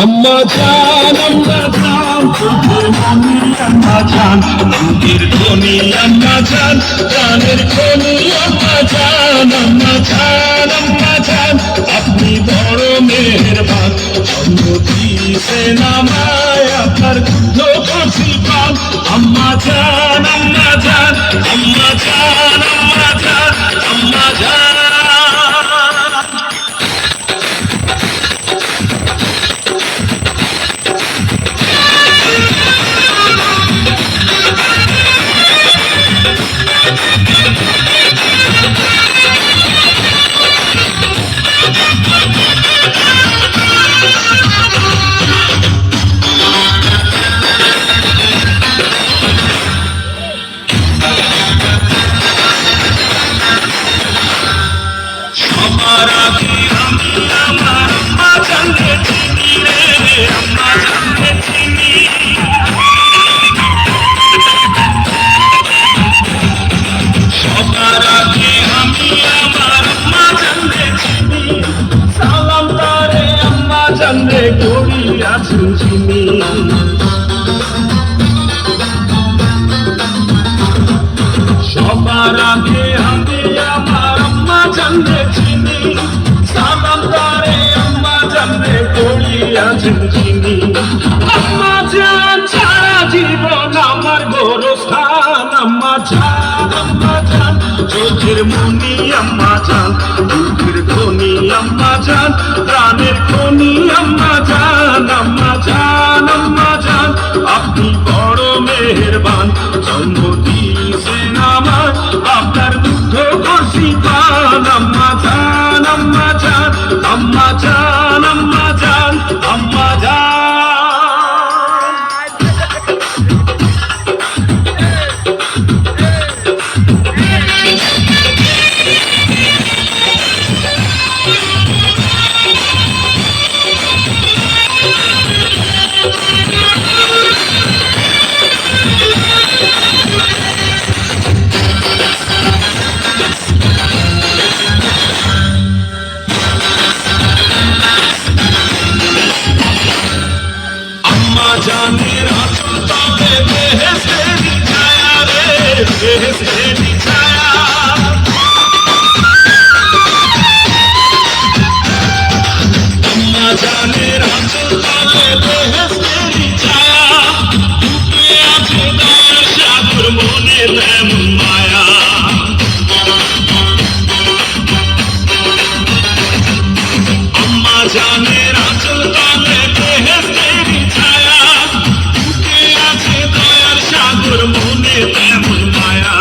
আম্মা জান চোখের মনি আম্মা জান, বুকের ধ্বনি আম্মা জান, প্রাণের খনি আম্মা জান, আম্মা জান, আম্মা জান, আপনি বড় মেহেরবান। জন্ম দিয়েছেন আমায়, আপনার দুধ কচি পান। আম্মা জান, আম্মা জান, আম্মা জান, আম্মা জান, আম্মা জান। সবার আগে আমি আমার আম্মা জানকে চিনি রে, আম্মা জানকে চিনি। সবার আগে আমি আমার আম্মা জানকে চিনি, সালাম তারে আম্মা জানকে করি আছেন চিনি। সবার আগে আমি আমার আম্মা জানকে চিনি, সালাম তারে আম্মা জানকে করি আছেন চিনি। আম্মা জান ছাড়া জীবন আমার গোরস্থান। আম্মা জান, আম্মা জান, চোখের মনি আম্মা জান, বুকের ধ্বনি আম্মা জান, প্রাণের খনি আম্মা জান, আম্মা জান, আম্মা জান, আপনি বড় মেহেরবান। জন্ম দিয়েছেন আমার, আপনার দুধ কচি পান। আম্মা জান, আম্মা জান, আম্মা জান, আম্মা জান, আম্মা জান। আম্মা জানের আঁচল তলে বেহেশতেরি ছায়া রে, বেহেশতেরি ছায়া। আম্মা জানের আঁচল তলে বেহেশতেরি ছায়া, বুকে আছে দয়ার সাগর, মনে তেমন মায়া। আম্মা জানের আঁচল তলে বেহেশতেরি ছায়া, বুকে আছে দয়ার সাগর, মনে তেমন মায়া।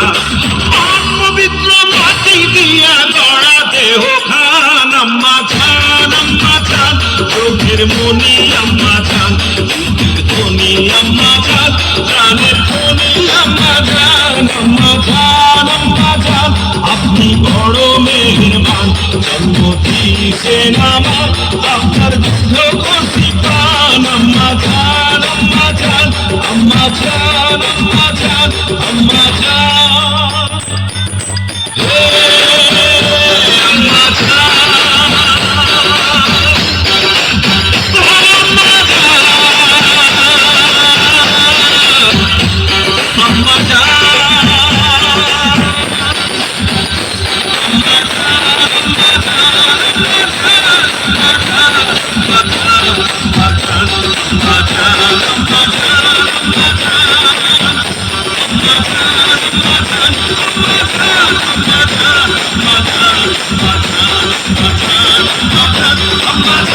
পবিত্র মাটি দিয়া গড়া দেহ খান। আম্মা জান, আম্মা জান, চোখের মনি আম্মা জান, বুকের ধ্বনি আম্মা জান, প্রাণের খনি আম্মা জান, আম্মা জান, আম্মা জান, আপনি বড় মেহেরবান। জন্ম দিয়েছেন আমার, আপনার দুধ কচি পান। আম্মা জান, আম্মা জান, আম্মা জান, আম্মা জান, আম্মা জান, হে আম্মা জান, আম্মা জান, আম্মা জান। I'm